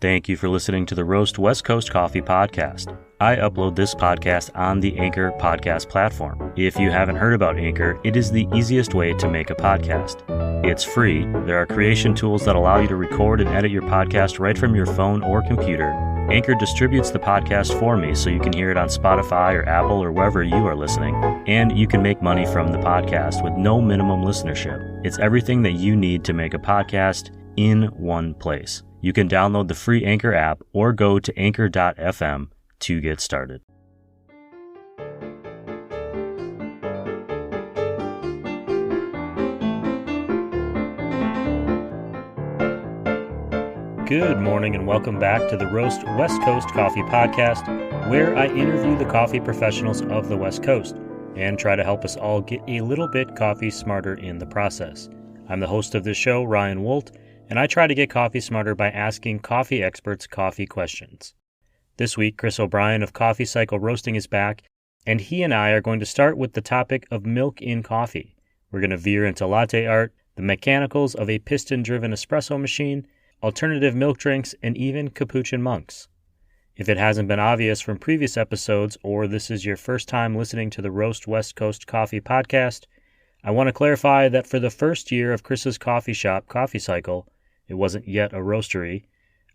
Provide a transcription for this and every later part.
Thank you for listening to the Roast West Coast Coffee Podcast. I upload this podcast on the Anchor podcast platform. If you haven't heard about Anchor, it is the easiest way to make a podcast. It's free. There are creation tools that allow you to record and edit your podcast right from your phone or computer. Anchor distributes the podcast for me so you can hear it on Spotify or Apple or wherever you are listening. And you can make money from the podcast with no minimum listenership. It's everything that you need to make a podcast in one place. You can download the free Anchor app or go to anchor.fm to get started. Good morning and welcome back to the Roast West Coast Coffee Podcast, where I interview the coffee professionals of the West Coast and try to help us all get a little bit coffee smarter in the process. I'm the host of this show, Ryan Wolt, and I try to get coffee smarter by asking coffee experts coffee questions. This week, Chris O'Brien of Coffee Cycle Roasting is back, and he and I are going to start with the topic of milk in coffee. We're going to veer into latte art, the mechanicals of a piston-driven espresso machine, alternative milk drinks, and even capuchin monks. If it hasn't been obvious from previous episodes, or this is your first time listening to the Roast West Coast Coffee Podcast, I want to clarify that for the first year of Chris's coffee shop, Coffee Cycle, it wasn't yet a roastery,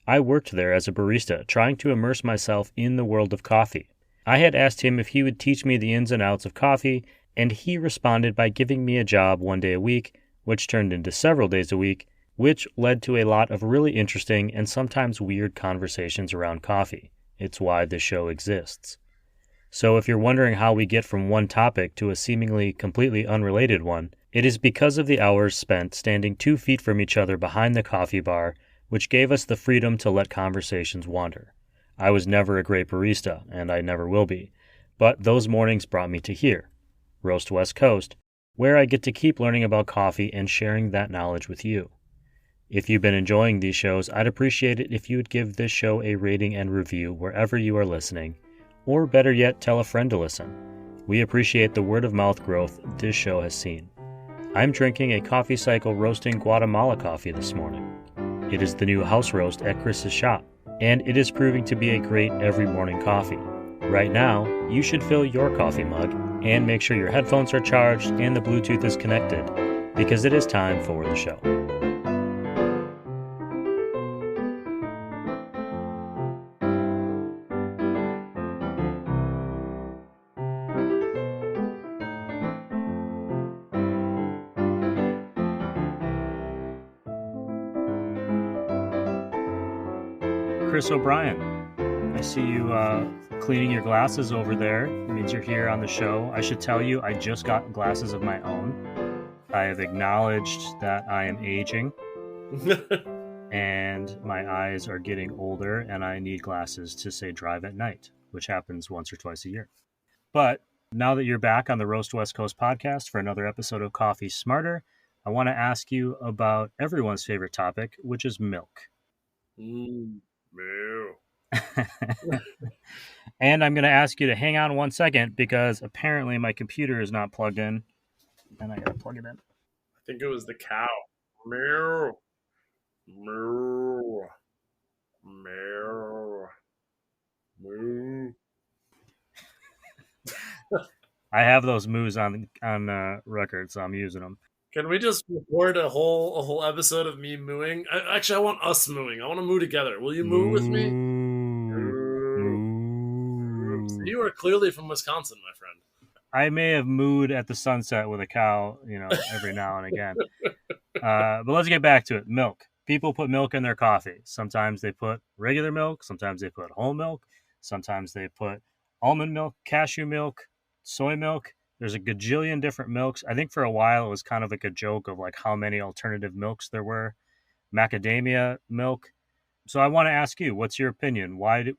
I worked there as a barista, trying to immerse myself in the world of coffee. I had asked him if he would teach me the ins and outs of coffee, and he responded by giving me a job one day a week, which turned into several days a week, which led to a lot of really interesting and sometimes weird conversations around coffee. It's why this show exists. So if you're wondering how we get from one topic to a seemingly completely unrelated one, it is because of the hours spent standing 2 feet from each other behind the coffee bar, which gave us the freedom to let conversations wander. I was never a great barista, and I never will be, but those mornings brought me to here, Roast West Coast, where I get to keep learning about coffee and sharing that knowledge with you. If you've been enjoying these shows, I'd appreciate it if you would give this show a rating and review wherever you are listening, or better yet, tell a friend to listen. We appreciate the word-of-mouth growth this show has seen. I'm drinking a Coffee Cycle Roasting Guatemala coffee this morning. It is the new house roast at Chris's shop, and it is proving to be a great every morning coffee. Right now, you should fill your coffee mug and make sure your headphones are charged and the Bluetooth is connected, because it is time for the show. Chris O'Brien, I see you cleaning your glasses over there. It means you're here on the show. I should tell you, I just got glasses of my own. I have acknowledged that I am aging and my eyes are getting older and I need glasses to, say, drive at night, which happens once or twice a year. But now that you're back on the Roast West Coast podcast for another episode of Coffee Smarter, I want to ask you about everyone's favorite topic, which is milk. Moo. And I'm going to ask you to hang on 1 second because apparently my computer is not plugged in and I got to plug it in. I think it was the cow. Moo. Moo. Moo. Moo. I have those moos on record, so I'm using them. Can we just record a whole episode of me mooing? Actually, I want us mooing. I want to moo together. Will you moo with me? Moo. So you are clearly from Wisconsin, my friend. I may have mooed at the sunset with a cow, every now and again. But let's get back to it. Milk. People put milk in their coffee. Sometimes they put regular milk. Sometimes they put whole milk. Sometimes they put almond milk, cashew milk, soy milk. There's a gajillion different milks. I think for a while it was kind of like a joke of like how many alternative milks there were. Macadamia milk. So I want to ask you, what's your opinion? Why do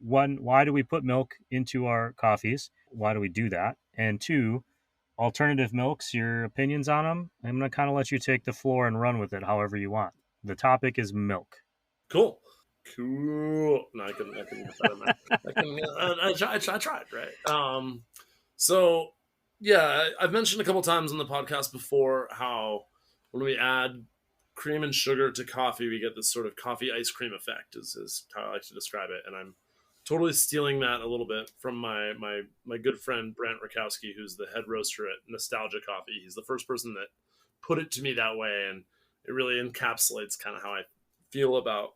we put milk into our coffees? Why do we do that? And two, alternative milks, your opinions on them? I'm going to kind of let you take the floor and run with it however you want. The topic is milk. Cool. No, I can get better. I tried, right? So yeah, I've mentioned a couple times on the podcast before how when we add cream and sugar to coffee, we get this sort of coffee ice cream effect, is how I like to describe it. And I'm totally stealing that a little bit from my good friend Brant Rakowski, who's the head roaster at Nostalgia Coffee. He's the first person that put it to me that way, and it really encapsulates kind of how I feel about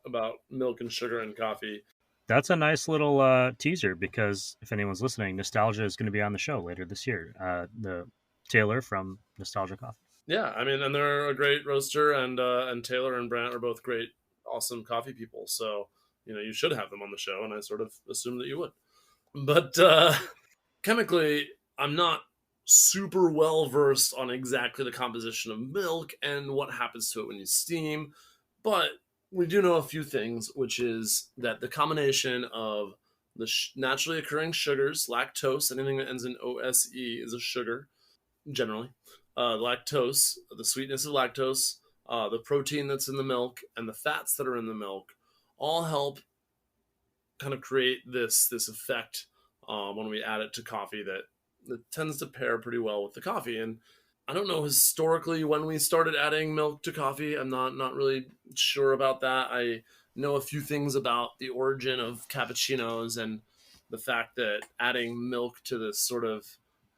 milk and sugar and coffee. That's a nice little teaser, because if anyone's listening, Nostalgia is going to be on the show later this year. The Taylor from Nostalgia Coffee. Yeah, I mean, and they're a great roaster, and Taylor and Brant are both great, awesome coffee people. So you should have them on the show, and I sort of assumed that you would. But chemically, I'm not super well versed on exactly the composition of milk and what happens to it when you steam, but we do know a few things, which is that the combination of the naturally occurring sugars, lactose, anything that ends in OSE is a sugar, generally. Lactose, the sweetness of lactose, the protein that's in the milk, and the fats that are in the milk all help kind of create this effect when we add it to coffee that tends to pair pretty well with the coffee. And I don't know historically when we started adding milk to coffee. I'm not really sure about that. I know a few things about the origin of cappuccinos and the fact that adding milk to this sort of,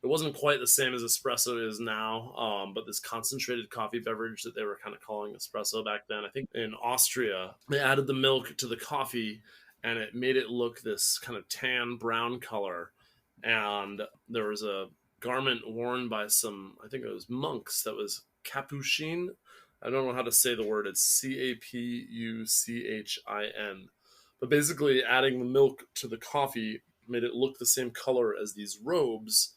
it wasn't quite the same as espresso is now, but this concentrated coffee beverage that they were kind of calling espresso back then. I think in Austria, they added the milk to the coffee and it made it look this kind of tan brown color. And there was a garment worn by some, I think it was monks, that was capuchin. I don't know how to say the word. It's Capuchin. But basically, adding the milk to the coffee made it look the same color as these robes.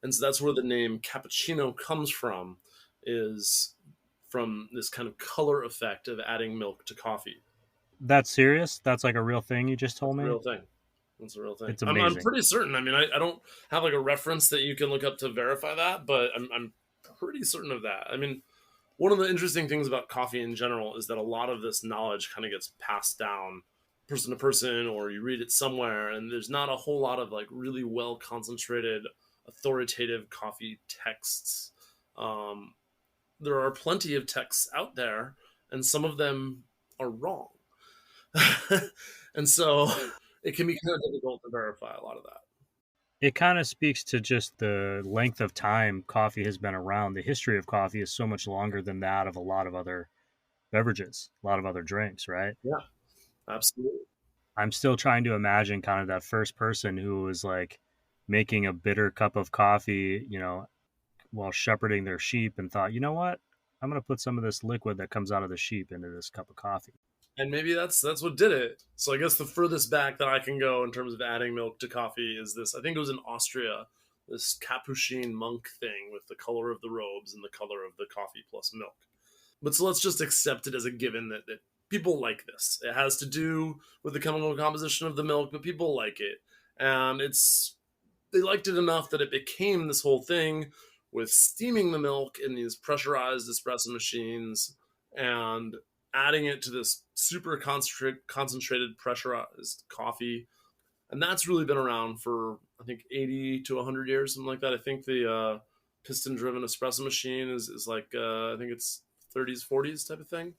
And so that's where the name cappuccino comes from, is from this kind of color effect of adding milk to coffee. That's serious? That's like a real thing you just told It's a me? real thing. It's a real thing. It's I'm amazing. pretty certain. I mean, I don't have like a reference that you can look up to verify that, but I'm pretty certain of that. I mean, one of the interesting things about coffee in general is that a lot of this knowledge kind of gets passed down person to person, or you read it somewhere, and there's not a whole lot of like really well concentrated, authoritative coffee texts. Um, there are plenty of texts out there, and some of them are wrong. And so it can be kind of difficult to verify a lot of that. It kind of speaks to just the length of time coffee has been around. The history of coffee is so much longer than that of a lot of other beverages, a lot of other drinks, right? Yeah, absolutely. I'm still trying to imagine kind of that first person who was like making a bitter cup of coffee, while shepherding their sheep, and thought, you know what? I'm going to put some of this liquid that comes out of the sheep into this cup of coffee. And maybe that's what did it. So I guess the furthest back that I can go in terms of adding milk to coffee is this. I think it was in Austria, this Capuchin monk thing with the color of the robes and the color of the coffee plus milk. But so let's just accept it as a given that people like this. It has to do with the chemical composition of the milk, but people like it. And they liked it enough that it became this whole thing with steaming the milk in these pressurized espresso machines and adding it to this super concentrated pressurized coffee. And that's really been around for, I think, 80 to 100 years, something like that. I think the piston driven espresso machine is like, I think it's 30s, 40s type of thing.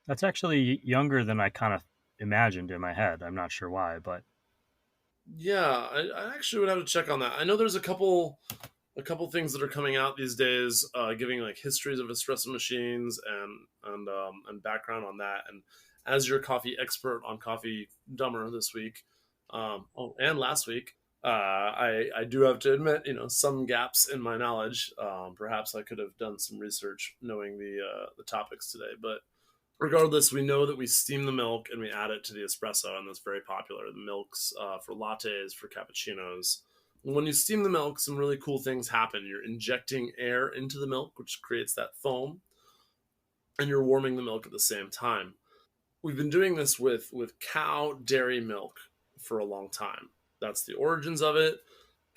That's actually younger than I kind of imagined in my head. I'm not sure why, but Yeah, I actually would have to check on that. I know there's a couple things that are coming out these days, giving like histories of espresso machines and background on that. And as your coffee expert on Coffee Dumber this week, and last week, I do have to admit, some gaps in my knowledge. Perhaps I could have done some research knowing the topics today, but regardless, we know that we steam the milk and we add it to the espresso, and that's very popular. The milks for lattes, for cappuccinos. When you steam the milk, some really cool things happen. You're injecting air into the milk, which creates that foam, and you're warming the milk at the same time. We've been doing this with cow dairy milk for a long time. That's the origins of it.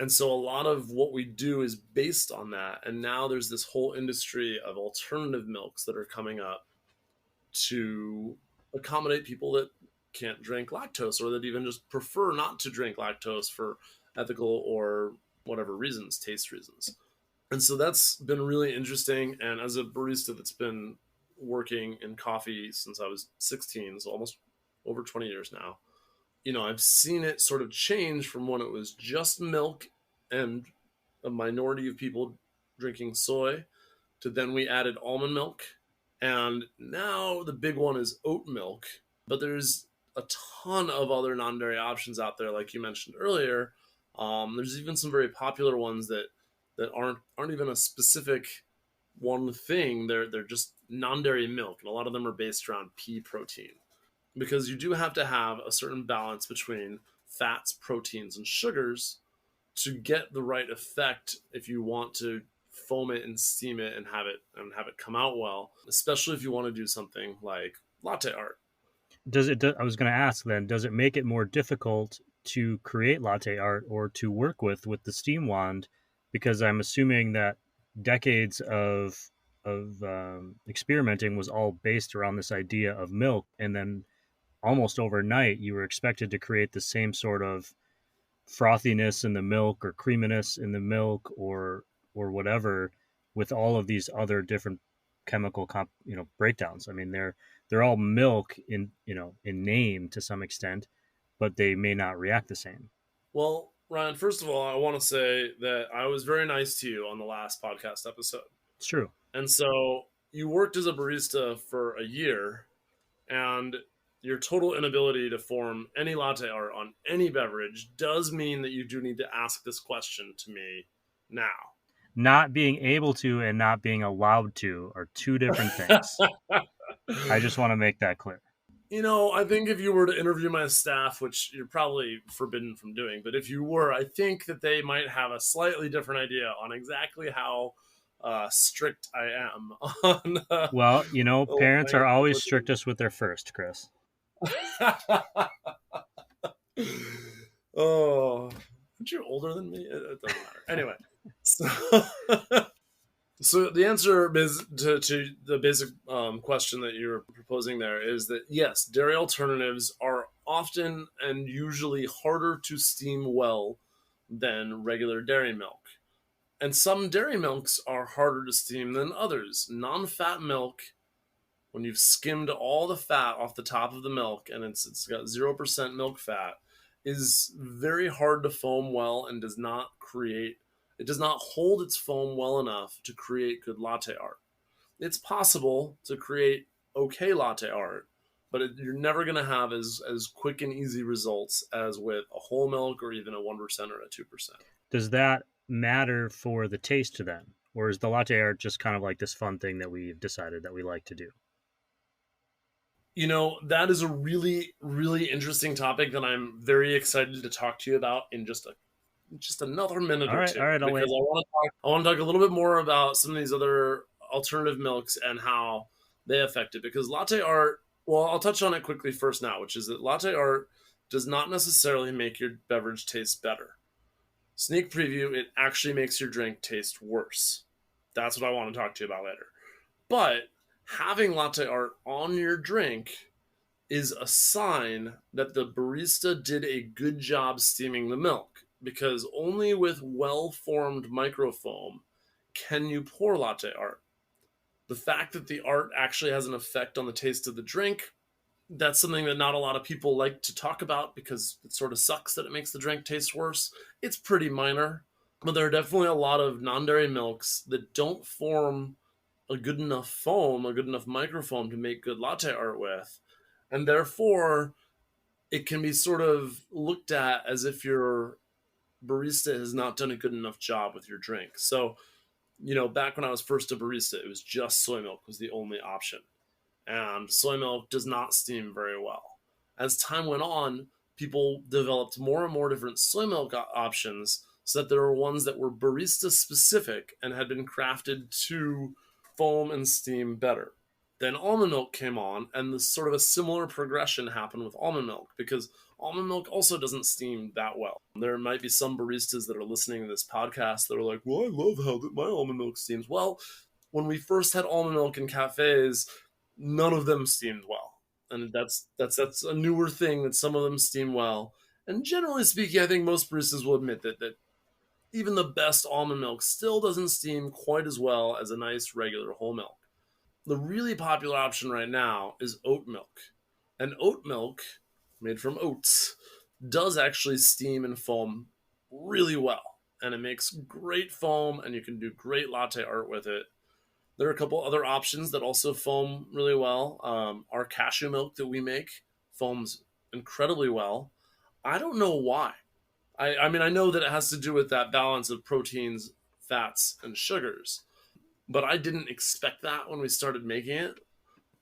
And so a lot of what we do is based on that. And now there's this whole industry of alternative milks that are coming up to accommodate people that can't drink lactose, or that even just prefer not to drink lactose for ethical or whatever reasons, taste reasons. And so that's been really interesting. And as a barista that's been working in coffee since I was 16, so almost over 20 years now. I've seen it sort of change from when it was just milk and a minority of people drinking soy to then we added almond milk. And now the big one is oat milk. But there's a ton of other non dairy options out there, like you mentioned earlier. There's even some very popular ones that aren't even a specific one thing. They're just non dairy milk, and a lot of them are based around pea protein because you do have to have a certain balance between fats, proteins, and sugars to get the right effect if you want to foam it and steam it and have it come out well, especially if you want to do something like latte art. I was going to ask then, does it make it more difficult to create latte art or to work with the steam wand? Because I'm assuming that decades of experimenting was all based around this idea of milk, and then almost overnight you were expected to create the same sort of frothiness in the milk or creaminess in the milk or whatever with all of these other different chemical breakdowns. I mean, they're all milk in in name to some extent, but they may not react the same. Well, Ryan, first of all, I want to say that I was very nice to you on the last podcast episode. It's true. And so you worked as a barista for a year, and your total inability to form any latte art on any beverage does mean that you do need to ask this question to me now. Not being able to and not being allowed to are two different things. I just want to make that clear. I think if you were to interview my staff, which you're probably forbidden from doing, but if you were, I think that they might have a slightly different idea on exactly how strict I am on. Well, parents are always strictest with their first, Chris. Oh, aren't you older than me? It doesn't matter. Anyway, so the answer is to the basic question that you're proposing there is that yes, dairy alternatives are often and usually harder to steam well than regular dairy milk. And some dairy milks are harder to steam than others. Non-fat milk, when you've skimmed all the fat off the top of the milk and it's got 0% milk fat, is very hard to foam well and does not hold its foam well enough to create good latte art. It's possible to create okay latte art, but you're never going to have as quick and easy results as with a whole milk or even a 1% or a 2%. Does that matter for the taste to them? Or is the latte art just kind of like this fun thing that we've decided that we like to do? That is a really, really interesting topic that I'm very excited to talk to you about in just another minute or two. All right, because I want to talk a little bit more about some of these other alternative milks and how they affect it. Because latte art, well, I'll touch on it quickly first now, which is that latte art does not necessarily make your beverage taste better. Sneak preview, it actually makes your drink taste worse. That's what I want to talk to you about later. But having latte art on your drink is a sign that the barista did a good job steaming the milk, because only with well-formed microfoam can you pour latte art. The fact that the art actually has an effect on the taste of the drink, that's something that not a lot of people like to talk about because it sort of sucks that it makes the drink taste worse. It's pretty minor, but there are definitely a lot of non-dairy milks that don't form a good enough foam, a good enough microfoam to make good latte art with. And therefore, it can be sort of looked at as if your barista has not done a good enough job with your drink. So, back when I was first a barista, it was just soy milk was the only option. And soy milk does not steam very well. As time went on, people developed more and more different soy milk options so that there were ones that were barista specific and had been crafted to foam and steam better. Then almond milk came on, and this sort of a similar progression happened with almond milk, because almond milk also doesn't steam that well. There might be some baristas that are listening to this podcast that are like, well, I love how my almond milk steams. Well, when we first had almond milk in cafes, none of them steamed well. And that's a newer thing, that some of them steam well. And generally speaking, I think most baristas will admit that even the best almond milk still doesn't steam quite as well as a nice regular whole milk. The really popular option right now is oat milk. And oat milk, made from oats, does actually steam and foam really well. And it makes great foam, and you can do great latte art with it. There are a couple other options that also foam really well. Our cashew milk that we make foams incredibly well. I don't know why. I mean, I know that it has to do with that balance of proteins, fats, and sugars, but I didn't expect that when we started making it.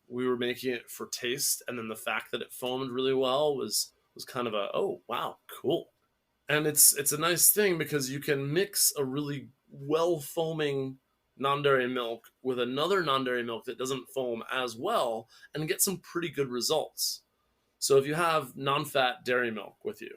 We were making it for taste, and then the fact that it foamed really well was kind of a, oh wow, cool. And it's a nice thing because you can mix a really well foaming non-dairy milk with another non-dairy milk that doesn't foam as well and get some pretty good results. So if you have non-fat dairy milk with you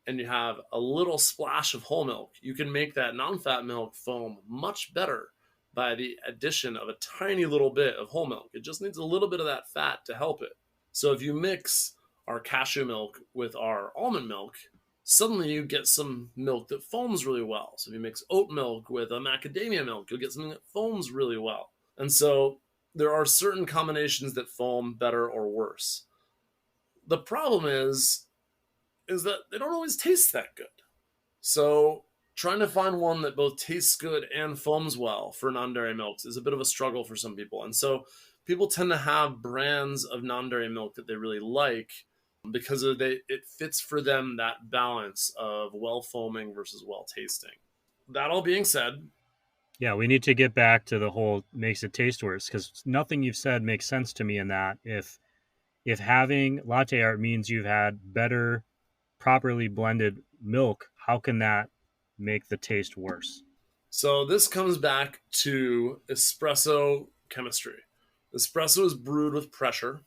and you have a little splash of whole milk, you can make that non-fat milk foam much better by the addition of a tiny little bit of whole milk. It just needs a little bit of that fat to help it. So if you mix our cashew milk with our almond milk, suddenly you get some milk that foams really well. So if you mix oat milk with a macadamia milk, you'll get something that foams really well. And so there are certain combinations that foam better or worse. The problem is that they don't always taste that good. So trying to find one that both tastes good and foams well for non-dairy milks is a bit of a struggle for some people. And so people tend to have brands of non-dairy milk that they really like because it fits for them that balance of well foaming versus well tasting. That all being said, Yeah, we need to get back to the whole makes it taste worse, because nothing you've said makes sense to me in that. If having latte art means you've had better, properly blended milk, how can that make the taste worse? so this comes back to espresso chemistry. Espresso is brewed with pressure,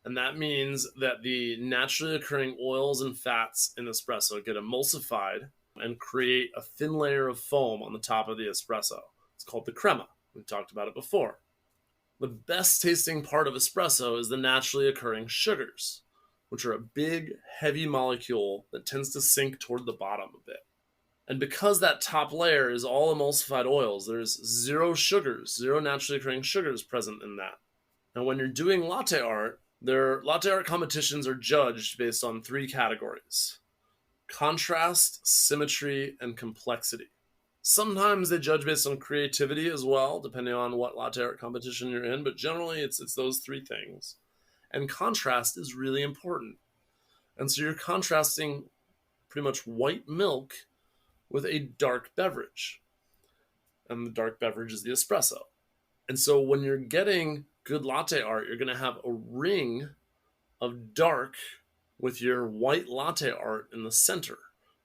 and that means that the naturally occurring oils and fats in espresso get emulsified and create a thin layer of foam on the top of the espresso. It's called the crema. We've talked about it before. The best tasting part of espresso is the naturally occurring sugars, which are a big, heavy molecule that tends to sink toward the bottom a bit. And because that top layer is all emulsified oils, there's zero sugars, zero naturally occurring sugars present in that. And when you're doing latte art, their latte art competitions are judged based on three categories: contrast, symmetry, and complexity. Sometimes they judge based on creativity as well, depending on what latte art competition you're in, but generally it's those three things. And contrast is really important. And so you're contrasting pretty much white milk with a dark beverage. And the dark beverage is the espresso. And so when you're getting good latte art, you're going to have a ring of dark with your white latte art in the center.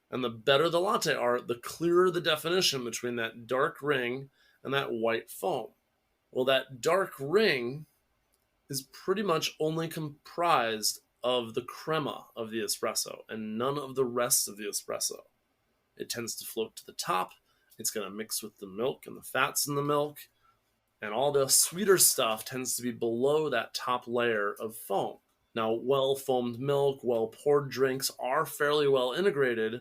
And the better the latte art, the clearer the definition between that dark ring and that white foam. Well, that dark ring is pretty much only comprised of the crema of the espresso and none of the rest of the espresso. It tends to float to the top. It's going to mix with the milk and the fats in the milk. And all the sweeter stuff tends to be below that top layer of foam. Now, well foamed milk, well poured drinks are fairly well integrated,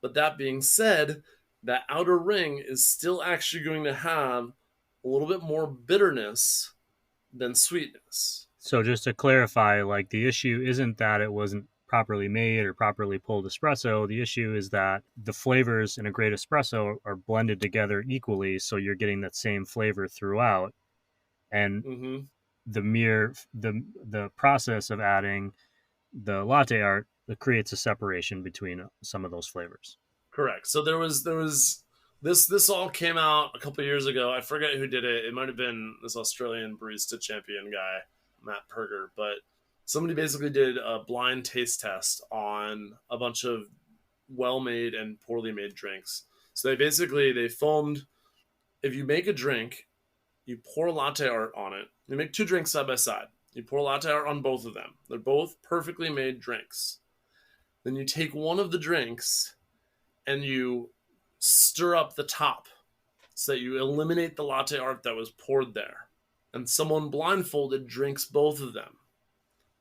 but that being said, that outer ring is still actually going to have a little bit more bitterness than sweetness. So just to clarify, like the issue isn't that it wasn't properly made or properly pulled espresso. The issue is that the flavors in a great espresso are blended together equally, so you're getting that same flavor throughout. And Mm-hmm. the process of adding the latte art that creates a separation between some of those flavors. Correct. So there was this all came out a couple of years ago. I forget who did it. It might have been this Australian barista champion guy, Matt Perger, but somebody basically did a blind taste test on a bunch of well-made and poorly made drinks. So they foamed. If you make a drink, you pour latte art on it. You make two drinks side by side. You pour latte art on both of them. They're both perfectly made drinks. Then you take one of the drinks and you stir up the top so that you eliminate the latte art that was poured there. And someone blindfolded drinks both of them.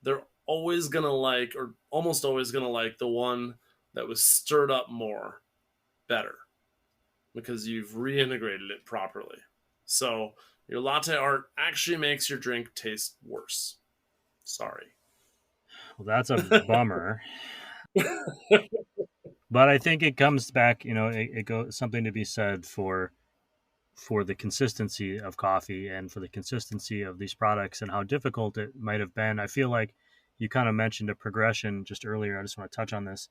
They're always going to like, or almost always going to like, the one that was stirred up more better because you've reintegrated it properly. So Your latte art actually makes your drink taste worse. Sorry. Well, that's a bummer. But I think it comes back, it goes something to be said for the consistency of coffee and for the consistency of these products and how difficult it might have been. I feel like you kind of mentioned a progression just earlier. I just want to touch on this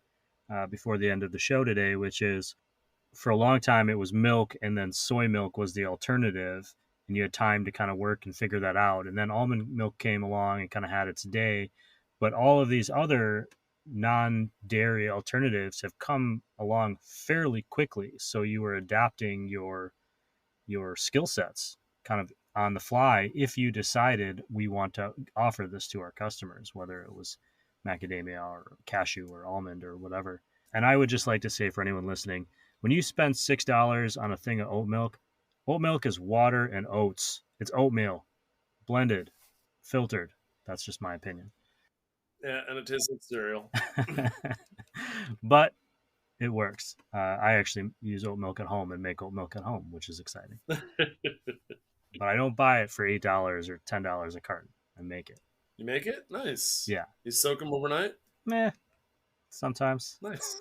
before the end of the show today, which is for a long time it was milk, and then soy milk was the alternative, and you had time to kind of work and figure that out. And then almond milk came along and kind of had its day. But all of these other non-dairy alternatives have come along fairly quickly. So you were adapting your skill sets kind of on the fly if you decided we want to offer this to our customers, whether it was macadamia or cashew or almond or whatever. And I would just like to say for anyone listening, when you spend $6 on a thing of oat milk is water and oats. It's oatmeal, blended, filtered. That's just my opinion. Yeah, and it tastes like cereal. But it works. I actually use oat milk at home and make oat milk at home, which is exciting. But I don't buy it for $8 or $10 a carton. I make it. You make it? Nice. Yeah. You soak them overnight? Meh. Sometimes. Nice.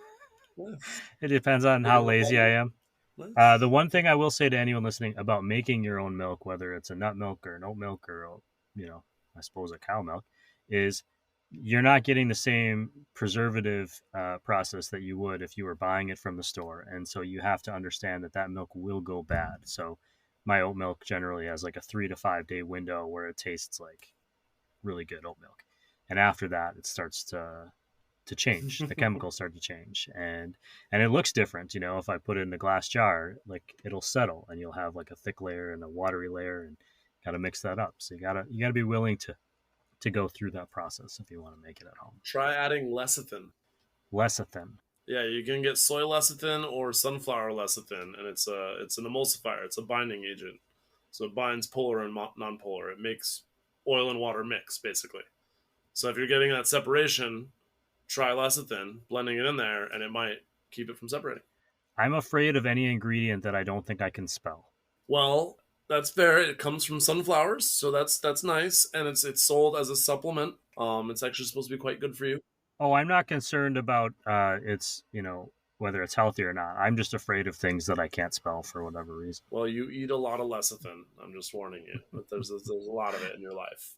It depends on how lazy I am. Nice. The one thing I will say to anyone listening about making your own milk, whether it's a nut milk or an oat milk or, I suppose a cow milk, is you're not getting the same preservative process that you would if you were buying it from the store. And so you have to understand that milk will go bad. So my oat milk generally has like a 3 to 5 day window where it tastes like really good oat milk. And after that, it starts to change. The chemicals start to change. And it looks different. If I put it in a glass jar, like it'll settle and you'll have like a thick layer and a watery layer, and got to mix that up. So you gotta be willing to go through that process if you want to make it at home. Try adding lecithin. Lecithin. Yeah, you can get soy lecithin or sunflower lecithin, and it's an emulsifier. It's a binding agent, so it binds polar and non-polar. It makes oil and water mix, basically. So if you're getting that separation, try lecithin, blending it in there, and it might keep it from separating. I'm afraid of any ingredient that I don't think I can spell. Well, that's fair. It comes from sunflowers, so that's nice, and it's sold as a supplement. It's actually supposed to be quite good for you. Oh, I'm not concerned about it's whether it's healthy or not. I'm just afraid of things that I can't spell for whatever reason. Well, you eat a lot of lecithin. I'm just warning you. But there's a lot of it in your life.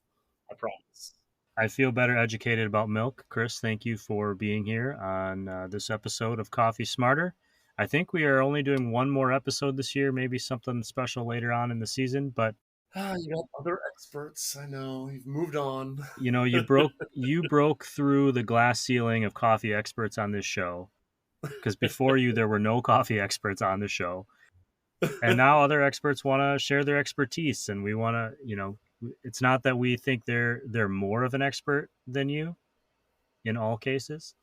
I promise. I feel better educated about milk. Chris, thank you for being here on this episode of Coffee Smarter. I think we are only doing one more episode this year, maybe something special later on in the season, but you got other experts. I know you've moved on. You broke through the glass ceiling of coffee experts on this show, because before you there were no coffee experts on the show, and now other experts want to share their expertise, and we want to, it's not that we think they're more of an expert than you, in all cases.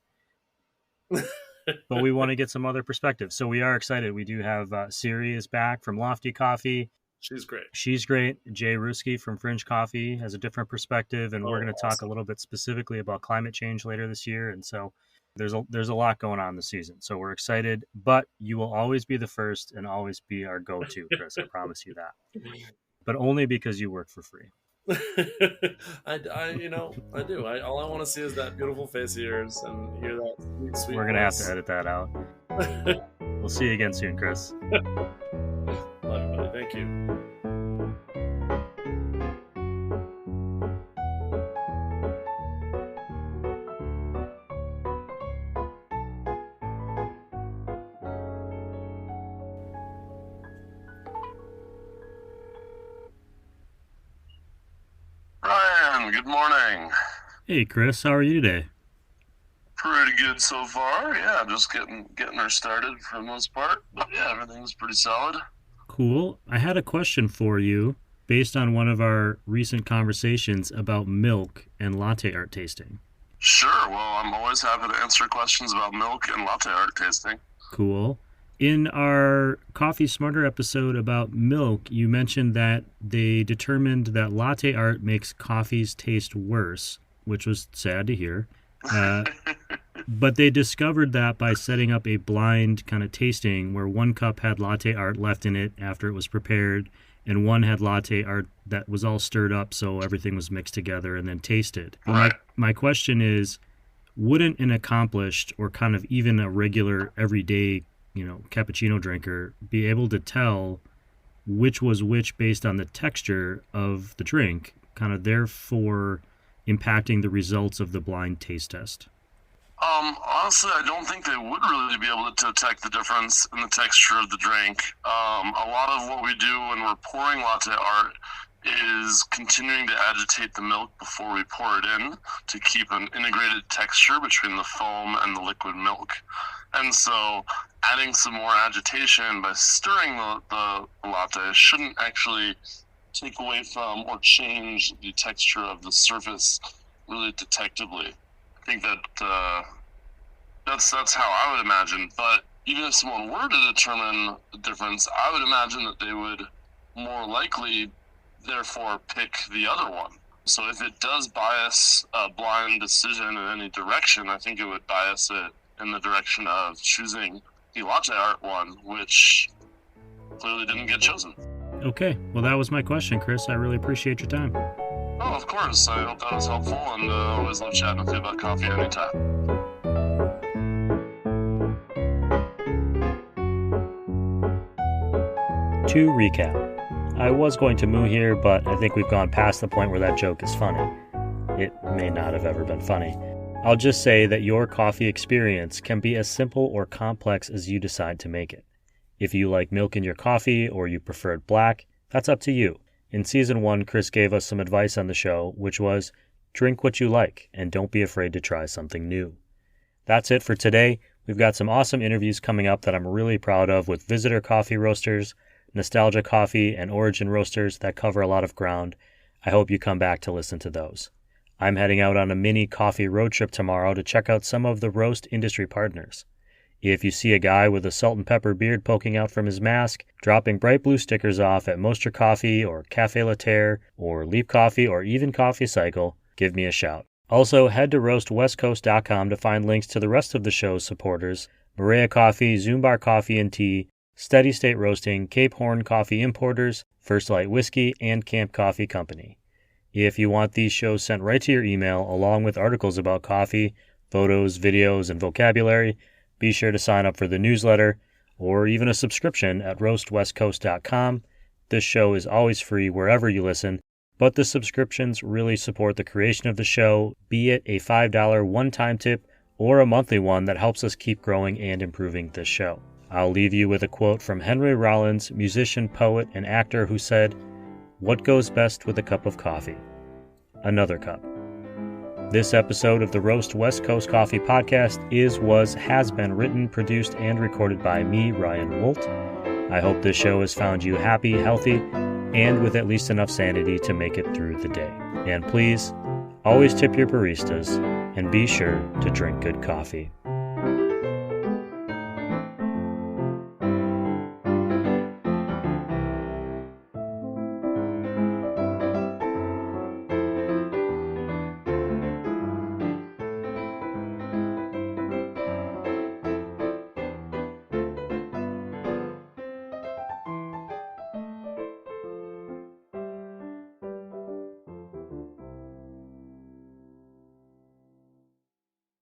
But we want to get some other perspectives. So we are excited. We do have Siri is back from Lofty Coffee. She's great. Jay Ruski from Fringe Coffee has a different perspective, and we're going to talk a little bit specifically about climate change later this year. And so there's a lot going on this season. So we're excited, but you will always be the first and always be our go-to, Chris. I promise you that. But only because you work for free. I do. All I want to see is that beautiful face of yours and hear that sweet We're going to have to edit that out. We'll see you again soon, Chris. Love you, buddy. Thank you. Ryan, good morning. Hey, Chris. How are you today? Pretty good so far. Yeah, just getting her started for the most part. But yeah, everything's pretty solid. Cool. I had a question for you based on one of our recent conversations about milk and latte art tasting. Sure. Well, I'm always happy to answer questions about milk and latte art tasting. Cool. In our Coffee Smarter episode about milk, you mentioned that they determined that latte art makes coffees taste worse, which was sad to hear. But they discovered that by setting up a blind kind of tasting where one cup had latte art left in it after it was prepared, and one had latte art that was all stirred up, so everything was mixed together and then tasted. Well, Right. my question is, wouldn't an accomplished or kind of even a regular everyday, cappuccino drinker be able to tell which was which based on the texture of the drink, kind of therefore impacting the results of the blind taste test? Honestly, I don't think they would really be able to detect the difference in the texture of the drink. A lot of what we do when we're pouring latte art is continuing to agitate the milk before we pour it in to keep an integrated texture between the foam and the liquid milk. And so adding some more agitation by stirring the latte shouldn't actually take away from or change the texture of the surface really detectably. I think that that's how I would imagine. But even if someone were to determine the difference, I would imagine that they would more likely therefore pick the other one. So if it does bias a blind decision in any direction, I think it would bias it in the direction of choosing the latte art one, which clearly didn't get chosen. Okay, well, that was my question, Chris. I really appreciate your time. Oh, of course. I hope that was helpful, and always love chatting with you about coffee anytime. To recap, I was going to moo here, but I think we've gone past the point where that joke is funny. It may not have ever been funny. I'll just say that your coffee experience can be as simple or complex as you decide to make it. If you like milk in your coffee or you prefer it black, that's up to you. In Season 1, Chris gave us some advice on the show, which was, drink what you like and don't be afraid to try something new. That's it for today. We've got some awesome interviews coming up that I'm really proud of with visitor coffee roasters, nostalgia coffee, and origin roasters that cover a lot of ground. I hope you come back to listen to those. I'm heading out on a mini coffee road trip tomorrow to check out some of the roast industry partners. If you see a guy with a salt and pepper beard poking out from his mask, dropping bright blue stickers off at Moster Coffee or Cafe Latte or Leap Coffee or even Coffee Cycle, give me a shout. Also, head to roastwestcoast.com to find links to the rest of the show's supporters: Maria Coffee, Zumbar Coffee and Tea, Steady State Roasting, Cape Horn Coffee Importers, First Light Whiskey, and Camp Coffee Company. If you want these shows sent right to your email, along with articles about coffee, photos, videos, and vocabulary, be sure to sign up for the newsletter or even a subscription at roastwestcoast.com. This show is always free wherever you listen, but the subscriptions really support the creation of the show, be it a $5 one-time tip or a monthly one that helps us keep growing and improving this show. I'll leave you with a quote from Henry Rollins, musician, poet, and actor, who said, "What goes best with a cup of coffee? Another cup." This episode of the Roast West Coast Coffee Podcast has been written, produced, and recorded by me, Ryan Wolt. I hope this show has found you happy, healthy, and with at least enough sanity to make it through the day. And please, always tip your baristas, and be sure to drink good coffee.